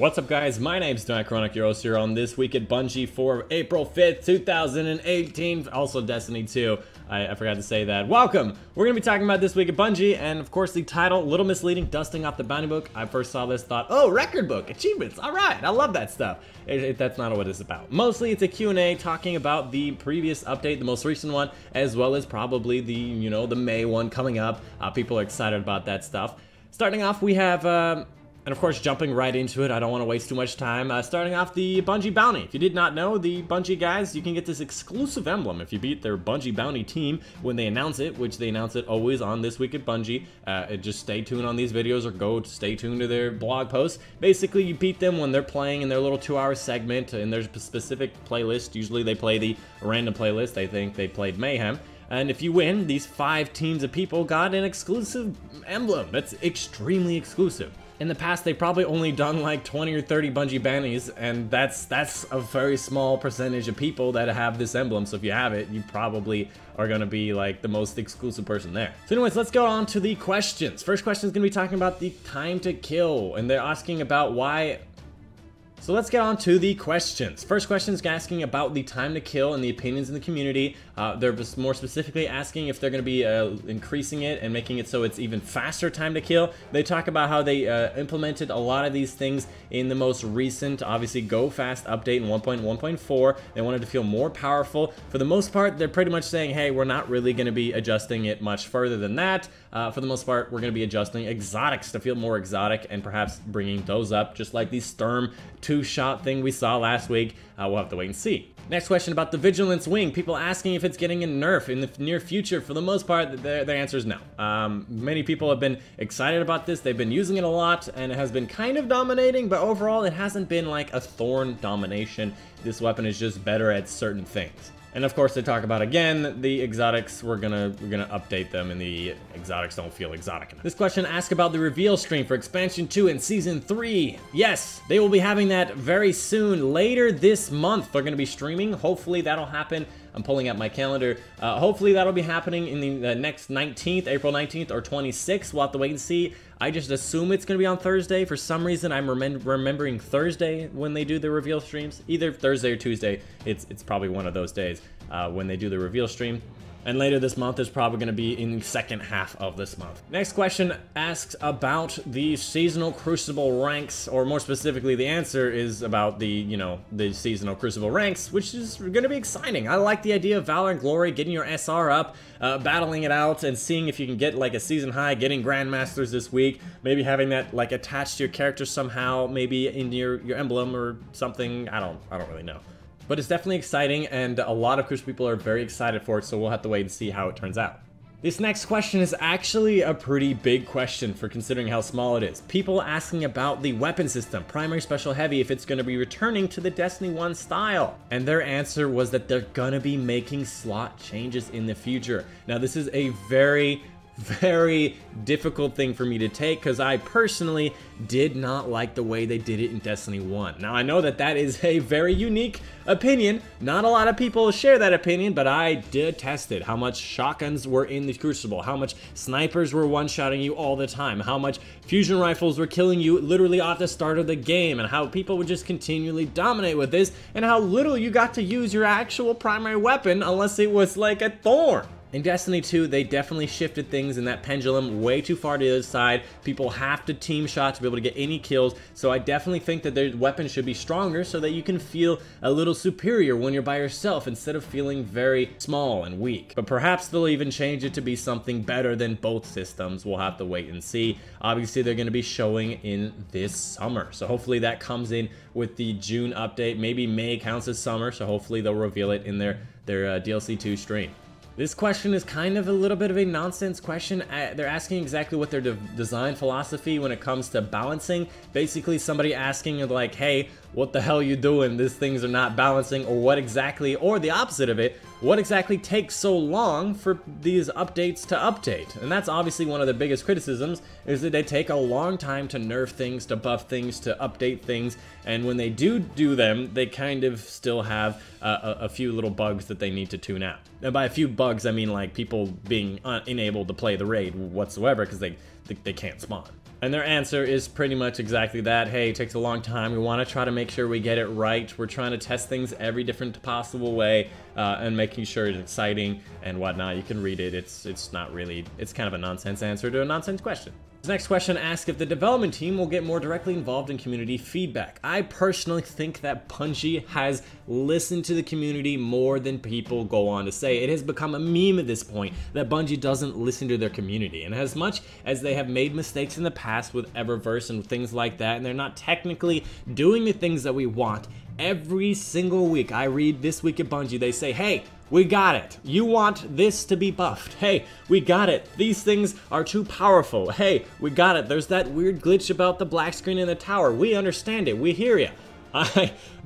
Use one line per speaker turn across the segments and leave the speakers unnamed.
What's up, guys? My name's Chronic Heroes here on This Week at Bungie for April 5th, 2018. Also Destiny 2. I forgot to say that. Welcome! We're going to be talking about This Week at Bungie, and of course the title, a little misleading, dusting off the bounty book. I first saw this, thought, oh, record book, achievements, alright, I love that stuff. That's not what it's about. Mostly it's a Q&A talking about the previous update, the most recent one, as well as probably the, the May one coming up. People are excited about that stuff. Starting off, we have... and of course, jumping right into it, I don't want to waste too much time. Starting off the Bungie Bounty. If you did not know, the Bungie guys, you can get this exclusive emblem if you beat their Bungie Bounty team when they announce it, which they announce it always on This Week at Bungie. Just stay tuned on these videos or go stay tuned to their blog posts. Basically, you beat them when they're playing in their little 2-hour segment in their specific playlist. Usually they play the random playlist. I think they played Mayhem. And if you win, these 5 teams of people got an exclusive emblem. That's extremely exclusive. In the past, they've probably only done like 20 or 30 Bungie bounties, and that's a very small percentage of people that have this emblem. So if you have it, you probably are going to be like the most exclusive person there. So anyways, let's go on to the questions. First question is going to be talking about the time to kill, and they're asking about why... So let's get on to the questions. First question is asking about the time to kill and the opinions in the community. They're more specifically asking if they're going to be increasing it and making it so it's even faster time to kill. They talk about how they implemented a lot of these things in the most recent, obviously, Go Fast update in 1.1.4. They wanted to feel more powerful. For the most part, they're pretty much saying, hey, we're not really going to be adjusting it much further than that. For the most part, we're going to be adjusting exotics to feel more exotic and perhaps bringing those up, just like the Sturm 2-shot thing we saw last week. We'll have to wait and see. Next question about the Vigilance Wing. People asking if it's getting a nerf in the near future. For the most part, their answer is no. Many people have been excited about this. They've been using it a lot, and it has been kind of dominating, but overall, it hasn't been like a Thorn domination. This weapon is just better at certain things. And of course, they talk about, again, the exotics. We're gonna update them, and the exotics don't feel exotic enough. This question asks about the reveal stream for Expansion 2 and Season 3. Yes, they will be having that very soon. Later this month, they're gonna be streaming. Hopefully, that'll happen. I'm pulling up my calendar. Hopefully, that'll be happening in the next 19th, April 19th or 26th. We'll have to wait and see. I just assume it's going to be on Thursday. For some reason, I'm remembering Thursday when they do the reveal streams. Either Thursday or Tuesday. It's probably one of those days when they do the reveal stream. And later this month is probably going to be in the second half of this month. Next question asks about the seasonal Crucible ranks, or more specifically, the answer is about the, the seasonal Crucible ranks, which is going to be exciting. I like the idea of Valor and Glory, getting your SR up, battling it out, and seeing if you can get like a season high, getting Grandmasters this week, maybe having that like attached to your character somehow, maybe in your emblem or something. I don't really know. But it's definitely exciting, and a lot of Crucible people are very excited for it, so we'll have to wait and see how it turns out. This next question is actually a pretty big question for considering how small it is. People asking about the weapon system, primary, special, heavy, if it's going to be returning to the Destiny 1 style. And their answer was that they're going to be making slot changes in the future. Now, this is a very difficult thing for me to take, because I personally did not like the way they did it in Destiny 1. Now, I know that is a very unique opinion. Not a lot of people share that opinion, but I detested how much shotguns were in the Crucible, how much snipers were one-shotting you all the time, how much fusion rifles were killing you literally off the start of the game, and how people would just continually dominate with this, and how little you got to use your actual primary weapon unless it was like a Thorn. In Destiny 2, they definitely shifted things in that pendulum way too far to the other side. People have to team shot to be able to get any kills, so I definitely think that their weapons should be stronger so that you can feel a little superior when you're by yourself instead of feeling very small and weak. But perhaps they'll even change it to be something better than both systems. We'll have to wait and see. Obviously, they're going to be showing in this summer, so hopefully that comes in with the June update. Maybe May counts as summer, so hopefully they'll reveal it in their DLC 2 stream. This question is kind of a little bit of a nonsense question. They're asking exactly what their design philosophy when it comes to balancing. Basically, somebody asking like, hey, what the hell are you doing? These things are not balancing, or what exactly, or the opposite of it, what exactly takes so long for these updates to update? And that's obviously one of the biggest criticisms, is that they take a long time to nerf things, to buff things, to update things, and when they do them, they kind of still have a few little bugs that they need to tune out. And by a few bugs, I mean like people being unable to play the raid whatsoever because they can't spawn. And their answer is pretty much exactly that. Hey, it takes a long time. We want to try to make sure we get it right. We're trying to test things every different possible way and making sure it's exciting and whatnot. You can read it. It's not really, it's kind of a nonsense answer to a nonsense question. This next question asks if the development team will get more directly involved in community feedback. I personally think that Bungie has listened to the community more than people go on to say. It has become a meme at this point that Bungie doesn't listen to their community. And as much as they have made mistakes in the past with Eververse and things like that, and they're not technically doing the things that we want, every single week I read This Week at Bungie, they say, hey, we got it. You want this to be buffed. Hey, we got it. These things are too powerful. Hey, we got it. There's that weird glitch about the black screen in the tower. We understand it. We hear you.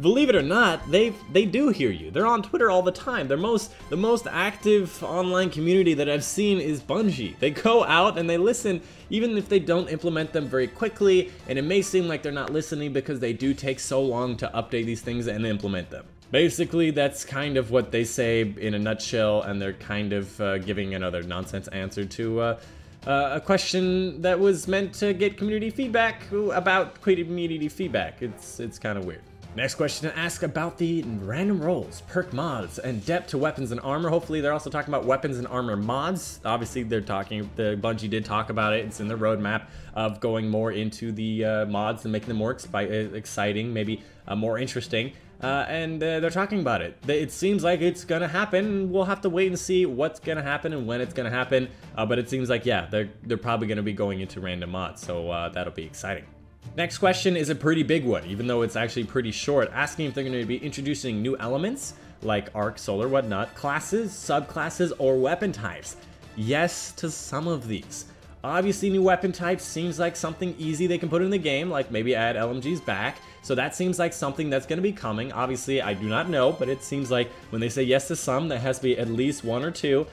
Believe it or not, they do hear you. They're on Twitter all the time. The most active online community that I've seen is Bungie. They go out and they listen, even if they don't implement them very quickly, and it may seem like they're not listening because they do take so long to update these things and implement them. Basically, that's kind of what they say in a nutshell, and they're kind of giving another nonsense answer to a question that was meant to get community feedback about community feedback. It's kind of weird. Next question to ask about the random rolls, perk mods, and depth to weapons and armor. Hopefully they're also talking about weapons and armor mods. Obviously the Bungie did talk about it. It's in the roadmap of going more into the mods and making them more exciting, maybe more interesting. And they're talking about it. It seems like it's gonna happen. We'll have to wait and see what's gonna happen and when it's gonna happen. But it seems like, yeah, they're probably gonna be going into random mods, so that'll be exciting. Next question is a pretty big one, even though it's actually pretty short, asking if they're going to be introducing new elements like arc, solar, whatnot, classes, subclasses, or weapon types. Yes to some of these. Obviously, new weapon types seems like something easy they can put in the game, like maybe add LMGs back. So that seems like something that's going to be coming. Obviously, I do not know, but it seems like when they say yes to some, there has to be at least one or two.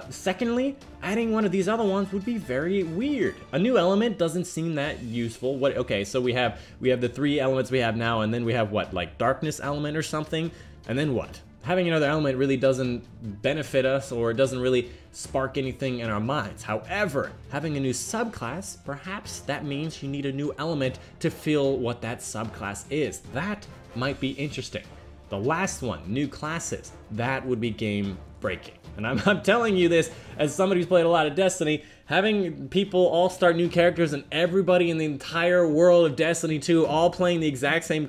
Secondly, adding one of these other ones would be very weird. A new element doesn't seem that useful. Okay, so we have the three elements we have now, and then we have what, like darkness element or something, and then what? Having another element really doesn't benefit us, or it doesn't really spark anything in our minds. However, having a new subclass, perhaps that means you need a new element to feel what that subclass is. That might be interesting. The last one, new classes, that would be game breaking. And I'm telling you this as somebody who's played a lot of Destiny. Having people all start new characters and everybody in the entire world of Destiny 2 all playing the exact same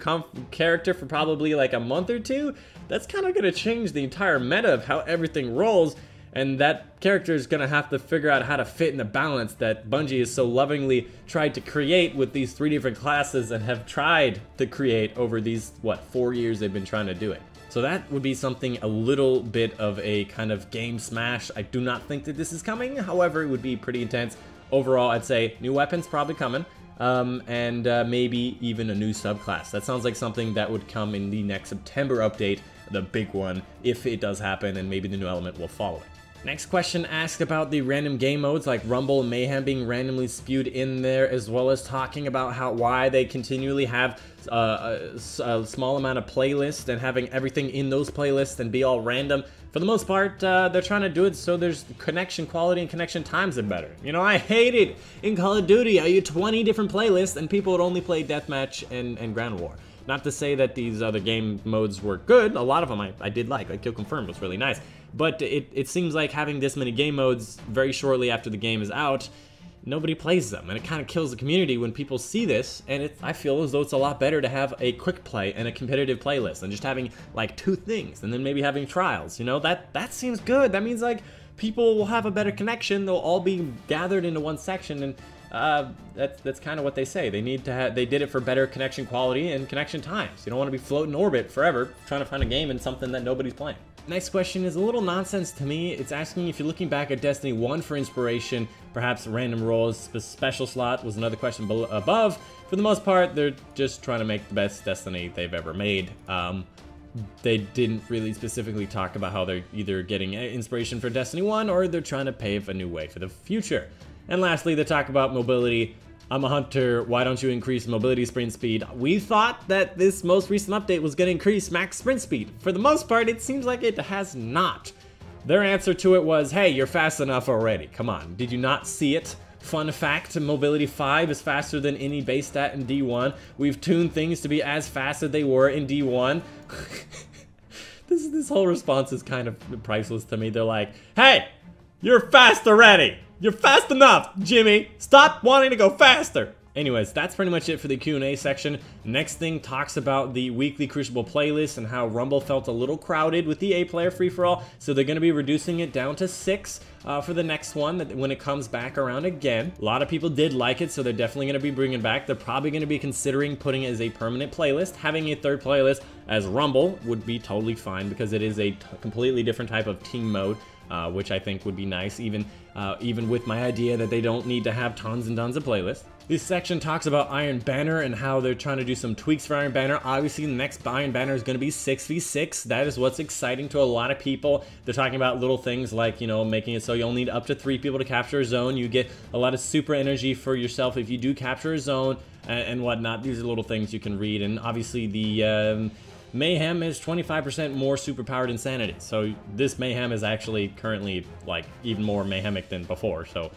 character for probably like a month or two, that's kind of going to change the entire meta of how everything rolls. And that character is going to have to figure out how to fit in the balance that Bungie has so lovingly tried to create with these three different classes and have tried to create over these, 4 years they've been trying to do it. So that would be something a little bit of a kind of game smash. I do not think that this is coming. However, it would be pretty intense. Overall, I'd say new weapons probably coming. And maybe even a new subclass. That sounds like something that would come in the next September update, the big one, if it does happen, and maybe the new element will follow it. Next question asks about the random game modes like Rumble and Mayhem being randomly spewed in there, as well as talking about why they continually have a small amount of playlists and having everything in those playlists and be all random. For the most part, they're trying to do it so there's connection quality and connection times are better. You know, I hate it in Call of Duty. I use 20 different playlists and people would only play Deathmatch and Ground War. Not to say that these other game modes were good. A lot of them I did like Kill Confirmed was really nice. But it seems like having this many game modes very shortly after the game is out, nobody plays them. And it kind of kills the community when people see this. And I feel as though it's a lot better to have a quick play and a competitive playlist than just having like 2 things and then maybe having trials. You know, that seems good. That means like people will have a better connection. They'll all be gathered into one section, and that's kind of what they say. They need to have. They did it for better connection quality and connection times. You don't want to be floating in orbit forever trying to find a game in something that nobody's playing. Next question is a little nonsense to me. It's asking if you're looking back at Destiny 1 for inspiration, perhaps random rolls, special slot was another question above. For the most part, they're just trying to make the best Destiny they've ever made. They didn't really specifically talk about how they're either getting inspiration for Destiny 1 or they're trying to pave a new way for the future. And lastly, they talk about mobility. I'm a hunter, why don't you increase mobility sprint speed? We thought that this most recent update was going to increase max sprint speed. For the most part, it seems like it has not. Their answer to it was, hey, you're fast enough already. Come on, did you not see it? Fun fact, mobility 5 is faster than any base stat in D1. We've tuned things to be as fast as they were in D1. This whole response is kind of priceless to me. They're like, hey, you're fast already. You're fast enough, Jimmy. Stop wanting to go faster. Anyways, that's pretty much it for the Q&A section. Next thing talks about the weekly Crucible playlist and how Rumble felt a little crowded with the 8-player free-for-all, so they're going to be reducing it down to 6 for the next one when it comes back around again. A lot of people did like it, so they're definitely going to be bringing it back. They're probably going to be considering putting it as a permanent playlist. Having a third playlist as Rumble would be totally fine because it is a completely different type of team mode. Which I think would be nice, even with my idea that they don't need to have tons and tons of playlists. This section talks about Iron Banner and how they're trying to do some tweaks for Iron Banner. Obviously, the next Iron Banner is going to be 6v6. That is what's exciting to a lot of people. They're talking about little things like, you know, making it so you'll need up to 3 people to capture a zone. You get a lot of super energy for yourself if you do capture a zone and whatnot. These are little things you can read, and obviously the Mayhem is 25% more superpowered insanity. So this Mayhem is actually currently like even more mayhemic than before. So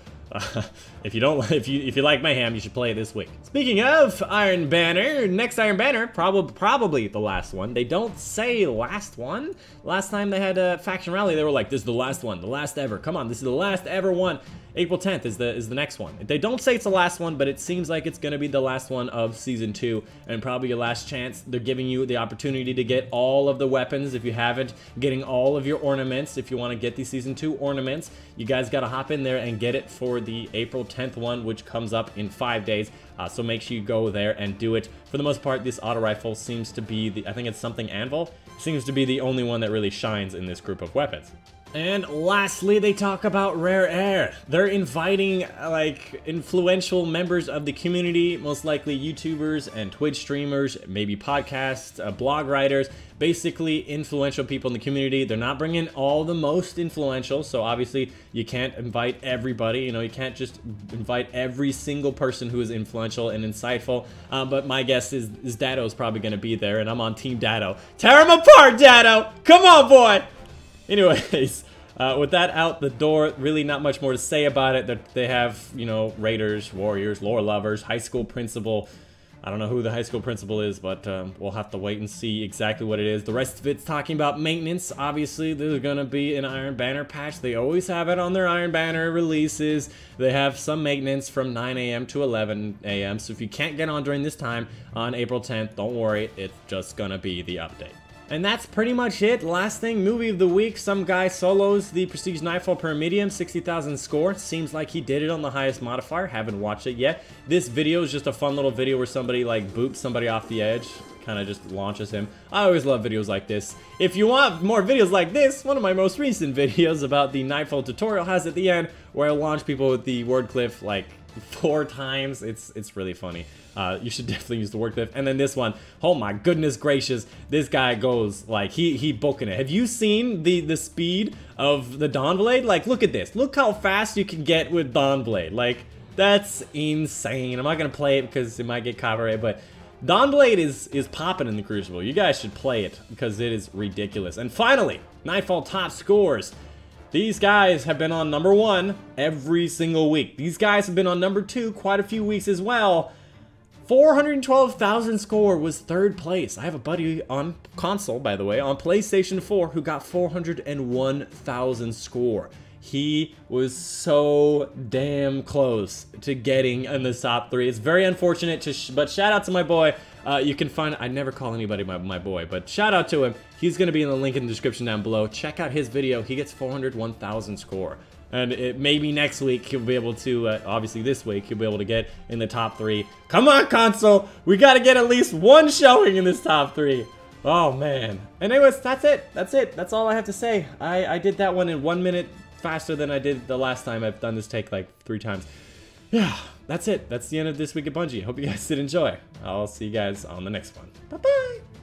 if you like Mayhem, you should play it this week. Speaking of Iron Banner, next Iron Banner, probably the last one. They don't say last one. Last time they had a faction rally, they were like, this is the last one, the last ever. Come on, this is the last ever one. April 10th is the next one. They don't say it's the last one, but it seems like it's gonna be the last one of Season 2 and probably your last chance. They're giving you the opportunity to get all of the weapons if you haven't, getting all of your ornaments if you want to get these Season 2 ornaments. You guys gotta hop in there and get it for the April 10th one, which comes up in 5 days. So make sure you go there and do it. For the most part, this auto rifle seems to be I think it's something Anvil, seems to be the only one that really shines in this group of weapons. And lastly, they talk about Rare Air. They're inviting like influential members of the community, most likely YouTubers and Twitch streamers, maybe podcasts, blog writers, basically influential people in the community. They're not bringing all the most influential, so obviously you can't invite everybody. You know, you can't just invite every single person who is influential and insightful. But my guess is Datto's probably going to be there, and I'm on Team Datto. Tear him apart, Datto! Come on, boy! Anyways, with that out the door, really not much more to say about it. They have, you know, Raiders, Warriors, Lore Lovers, High School Principal. I don't know who the High School Principal is, but we'll have to wait and see exactly what it is. The rest of it's talking about maintenance. Obviously, there's going to be an Iron Banner patch. They always have it on their Iron Banner releases. They have some maintenance from 9 a.m. to 11 a.m. So if you can't get on during this time on April 10th, don't worry. It's just going to be the update. And that's pretty much it. Last thing, movie of the week. Some guy solos the Prestige Nightfall per medium, 60,000 score. Seems like he did it on the highest modifier. Haven't watched it yet. This video is just a fun little video where somebody like boops somebody off the edge. Kind of just launches him. I always love videos like this. If you want more videos like this, one of my most recent videos about the Nightfall tutorial has at the end where I launch people with the word cliff like 4 times. It's really funny. You should definitely use the word cliff. And then this one, oh my goodness gracious, this guy goes like he booking it. Have you seen the speed of the Dawnblade? Like, look at this. Look how fast you can get with Dawnblade. Like, that's insane. I'm not gonna play it because it might get copyrighted, but Dawnblade is popping in the Crucible. You guys should play it because it is ridiculous. And finally, Nightfall top scores. These guys have been on #1 every single week. These guys have been on #2 quite a few weeks as well. 412,000 score was 3rd place. I have a buddy on console, by the way, on PlayStation 4 who got 401,000 score. He was so damn close to getting in the top 3. It's very unfortunate, but shout out to my boy. You can find, I never call anybody my boy, but shout out to him. He's going to be in the link in the description down below. Check out his video. He gets 401,000 score. And maybe next week he'll be able to, obviously this week, he'll be able to get in the top 3. Come on, console! We gotta get at least 1 showing in this top 3. Oh, man. And anyways, that's it. That's it. That's all I have to say. I did that one in 1 minute faster than I did the last time. I've done this take like 3 times. Yeah, that's it. That's the end of This Week at Bungie. Hope you guys did enjoy. I'll see you guys on the next one. Bye-bye!